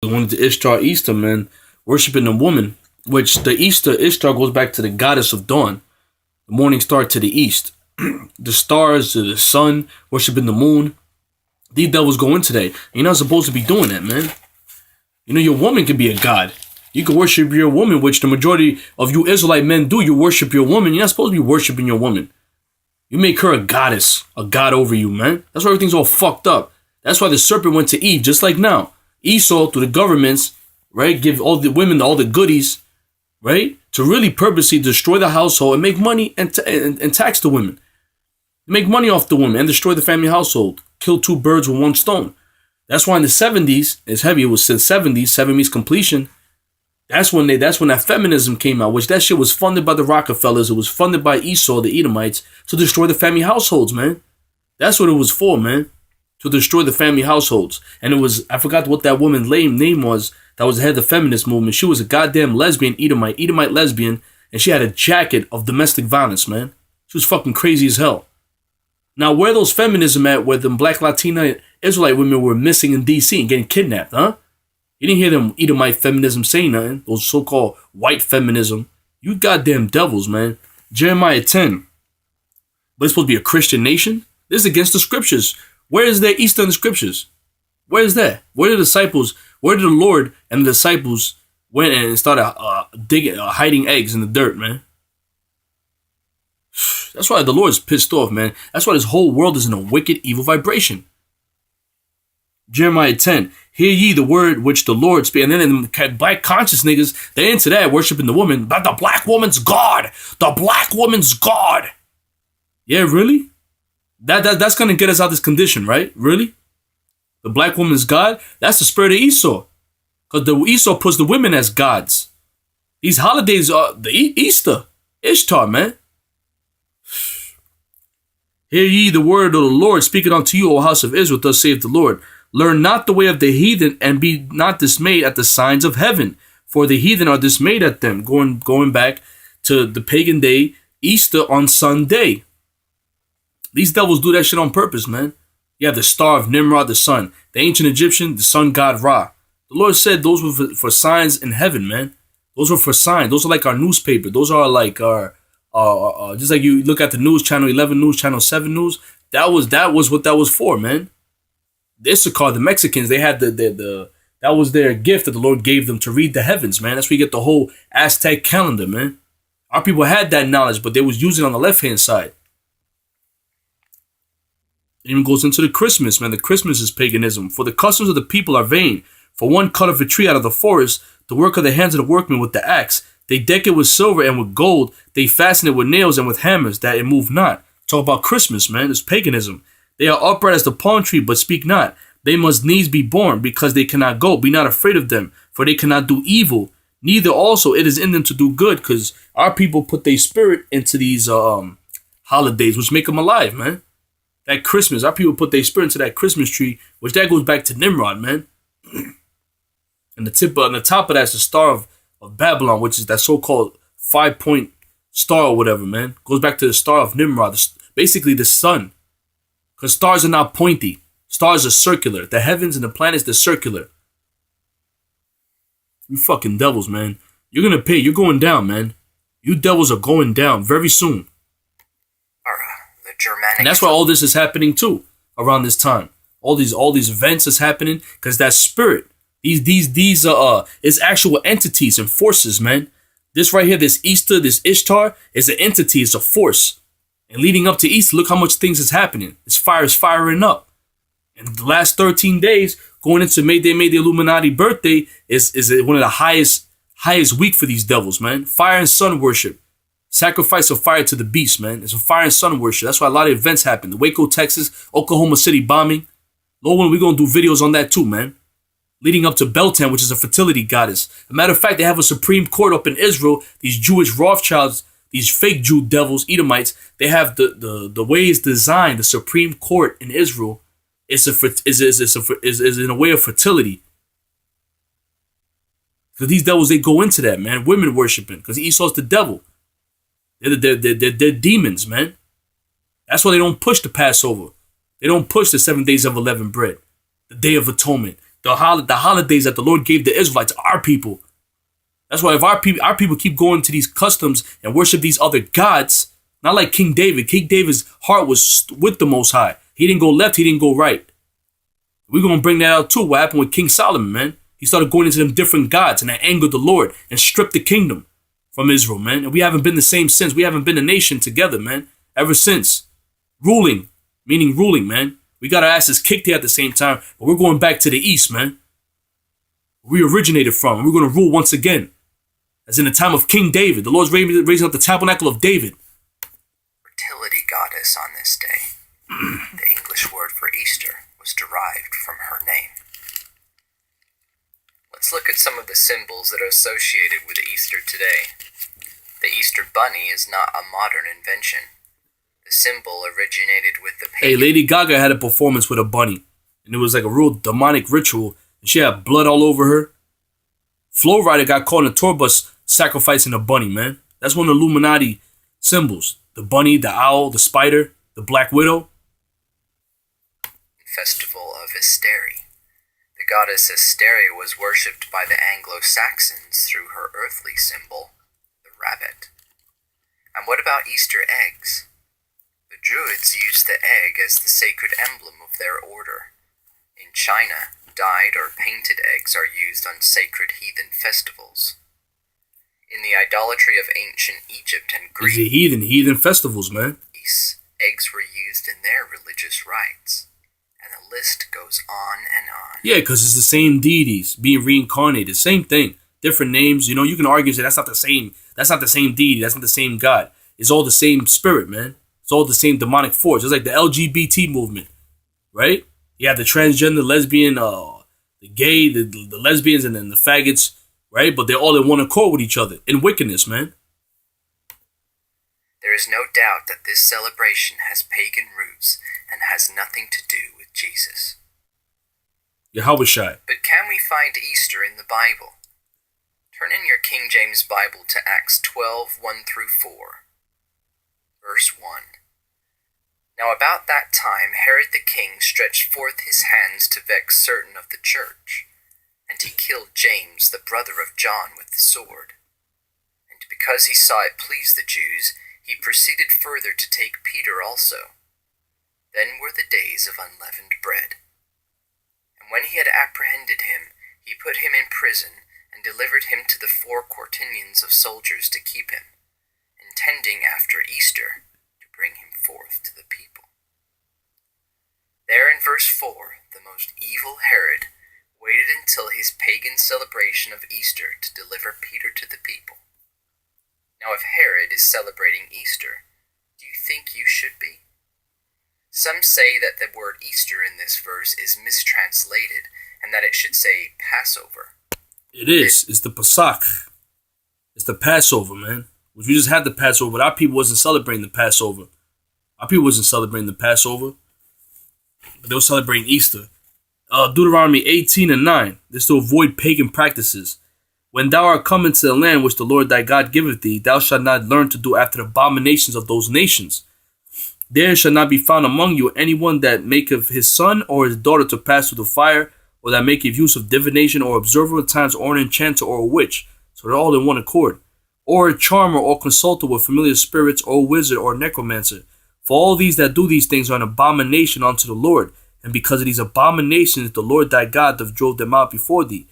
Going to Ishtar Easter, man, worshiping the woman, which the Ishtar goes back to the goddess of dawn, the morning star to the east. The stars, the sun, worshiping the moon. These devils go into that. You're not supposed to be doing that, man. You know, your woman can be a god. You can worship your woman, which the majority of you Israelite men do. You worship your woman. You're not supposed to be worshiping your woman. You make her a goddess, a god over you, man. That's why everything's all fucked up. That's why the serpent went to Eve, just like now. Esau, through the governments, right, give all the women all the goodies, right, to really purposely destroy the household and make money and tax the women. Make money off the women and destroy the family household. Kill two birds with one stone. That's why in the 70s, it's heavy, it was since 70s, 7 means completion. That's when that feminism came out, which that shit was funded by the Rockefellers. It was funded by Esau, the Edomites, to destroy the family households, man. That's what it was for, man. To destroy the family households. And it was, I forgot what that woman's name was, that was the head of the feminist movement. She was a goddamn lesbian, Edomite lesbian, and she had a jacket of domestic violence, man. She was fucking crazy as hell. Now, where those feminism at, where them black Latina Israelite women were missing in D.C. and getting kidnapped, huh? You didn't hear them Edomite feminism saying nothing. Those so-called white feminism. You goddamn devils, man. Jeremiah 10. But it's supposed to be a Christian nation? This is against the scriptures. Where is there Easter in the scriptures? Where is that? Where did the Lord and the disciples went and started hiding eggs in the dirt, man? That's why the Lord's pissed off, man. That's why this whole world is in a wicked, evil vibration. Jeremiah 10. Hear ye the word which the Lord speak. And then the black conscious niggas, they're into that, worshiping the woman. But the black woman's God. The black woman's God. Yeah, really? That's going to get us out of this condition, right? Really? The black woman's God? That's the spirit of Esau. Because the Esau puts the women as gods. These holidays are the Easter. Ishtar, man. Hear ye the word of the Lord speaking unto you, O house of Israel, thus saith the Lord. Learn not the way of the heathen, and be not dismayed at the signs of heaven. For the heathen are dismayed at them. Going back to the pagan day, Easter on Sunday. These devils do that shit on purpose, man. You have the star of Nimrod, the sun. The ancient Egyptian, the sun god Ra. The Lord said those were for signs in heaven, man. Those were for signs. Those are like our newspaper. Those are like our just like you look at the news, channel 11 news, channel 7 news. That was what that was for, man. The Issachar, the Mexicans, they had that was their gift that the Lord gave them to read the heavens, man. That's where you get the whole Aztec calendar, man. Our people had that knowledge, but they was using it on the left-hand side. It even goes into the Christmas, man. The Christmas is paganism. For the customs of the people are vain. For one cutteth a tree out of the forest, the work of the hands of the workmen with the axe. They deck it with silver and with gold. They fasten it with nails and with hammers, that it move not. Talk about Christmas, man. It's paganism. They are upright as the palm tree, but speak not. They must needs be born, because they cannot go. Be not afraid of them, for they cannot do evil. Neither also it is in them to do good, because our people put their spirit into these holidays, which make them alive, man. That Christmas, our people put their spirit into that Christmas tree, which that goes back to Nimrod, man. And on the top of that's the Star of Babylon, which is that so-called 5-point star or whatever, man. Goes back to the Star of Nimrod, basically the sun. Because stars are not pointy. Stars are circular. The heavens and the planets, they're circular. You fucking devils, man. You're going to pay. You're going down, man. You devils are going down very soon. And that's why all this is happening too around this time. All these events is happening because that spirit, these is actual entities and forces, man. This right here, this Easter, this Ishtar is an entity, it's a force. And leading up to Easter, look how much things is happening. This fire is firing up. And the last 13 days, going into May Day Illuminati birthday, is one of the highest week for these devils, man. Fire and sun worship. Sacrifice of fire to the beast, man. It's a fire and sun worship. That's why a lot of events happen. The Waco, Texas, Oklahoma City bombing. Lord, we're going to do videos on that too, man. Leading up to Beltan, which is a fertility goddess. As a matter of fact, they have a Supreme Court up in Israel. These Jewish Rothschilds, these fake Jew devils, Edomites, they have the way it's designed, the Supreme Court in Israel, is in a way of fertility. Because these devils, they go into that, man. Women worshiping. Because Esau's the devil. They're demons, man. That's why they don't push the Passover. They don't push the 7 days of unleavened bread. The Day of Atonement. the holidays that the Lord gave the Israelites, our people. That's why if our people keep going to these customs and worship these other gods, not like King David. King David's heart was with the Most High. He didn't go left, he didn't go right. We're going to bring that out too. What happened with King Solomon, man? He started going into them different gods, and that angered the Lord and stripped the kingdom from Israel, man. And we haven't been the same since. We haven't been a nation together, man, ever since. Ruling, meaning ruling, man. We got our asses kicked here at the same time, but we're going back to the east, man. We originated from, and we're going to rule once again. As in the time of King David. The Lord's raising up the tabernacle of David. Fertility goddess on this day. The English word for Easter was derived from her name. Let's look at some of the symbols that are associated with Easter today. The Easter bunny is not a modern invention. The symbol originated with the pagan. Hey, Lady Gaga had a performance with a bunny. And it was like a real demonic ritual. And she had blood all over her. Flo Rida got caught in a tour bus sacrificing a bunny, man. That's one of the Illuminati symbols. The bunny, the owl, the spider, the Black Widow. Festival of Easterishtar. The goddess Easterishtar was worshipped by the Anglo-Saxons through her earthly symbol, the rabbit. And what about Easter eggs? The Druids used the egg as the sacred emblem of their order. In China, dyed or painted eggs are used on sacred heathen festivals. In the idolatry of ancient Egypt and Greece, heathen festivals, man. Eggs were used in their religious rites. And the list goes on and on. Yeah, because it's the same deities being reincarnated. Same thing. Different names. You know, you can argue and say that's not the same. That's not the same deity. That's not the same God. It's all the same spirit, man. It's all the same demonic force. It's like the LGBT movement, right? You have the transgender, lesbian, the gay, the lesbians, and then the faggots, right? But they're all in one accord with each other in wickedness, man. There is no doubt that this celebration has pagan roots and has nothing to do with Jesus. Yahushua. But can we find Easter in the Bible? Turn in your King James Bible to Acts 12, 1-4. Verse 1. Now about that time Herod the king stretched forth his hands to vex certain of the church, and he killed James, the brother of John, with the sword. And because he saw it pleased the Jews, he proceeded further to take Peter also. Then were the days of unleavened bread. And when he had apprehended him, he put him in prison, and delivered him to the 4 quaternions of soldiers to keep him, intending after Easter to bring him forth to the people. There in verse 4, the most evil Herod waited until his pagan celebration of Easter to deliver Peter to the people. Now if Herod is celebrating Easter, do you think you should be? Some say that the word Easter in this verse is mistranslated, and that it should say Passover. It is. It's the Pesach. It's the Passover, man. We just had the Passover, but our people wasn't celebrating the Passover. Our people wasn't celebrating the Passover. But they were celebrating Easter. Deuteronomy 18:9. This to avoid pagan practices. When thou art come into the land which the Lord thy God giveth thee, thou shalt not learn to do after the abominations of those nations. There shall not be found among you anyone that maketh his son or his daughter to pass through the fire, or that maketh use of divination, or observer of times, or an enchanter, or a witch. So they're all in one accord. Or a charmer, or consulter with familiar spirits, or wizard, or necromancer. For all these that do these things are an abomination unto the Lord. And because of these abominations, the Lord thy God doth drove them out before thee.